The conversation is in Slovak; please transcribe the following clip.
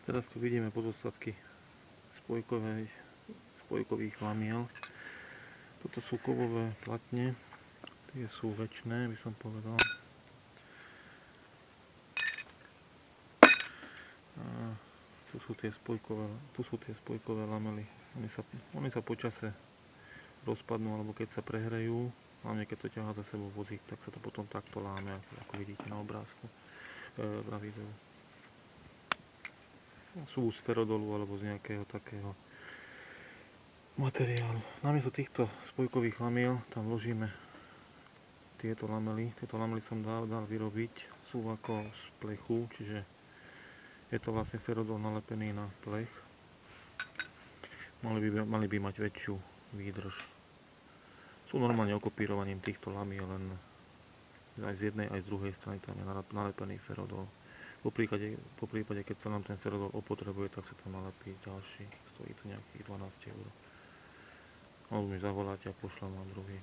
Teraz tu vidíme pozostatky spojkových lamiel. Toto sú kovové platne, tie sú väčšie, by som povedal. A tu sú tie spojkové lamely. Oni sa počase rozpadnú, alebo keď sa prehrejú, hlavne keď to ťahá za sebou vozík, tak sa to potom takto láme, ako vidíte na obrázku, na videu. Sú z ferodolu alebo z nejakého takého materiálu. Namiesto týchto spojkových lamiel tam vložíme tieto lamely. Tieto lamely som dal vyrobiť. Sú ako z plechu, čiže je to vlastne ferodol nalepený na plech. Mali by mať väčšiu výdrž. Sú normálne okopírovaním týchto lamiel, len aj z jednej, aj z druhej strany tam je nalepený ferodol. Po prípade, keď sa nám ten ferodol opotrebuje, tak sa tam nalepí ďalší. Stojí to nejakých 12 €. Alebo mi zavoláte a pošlem vám druhý.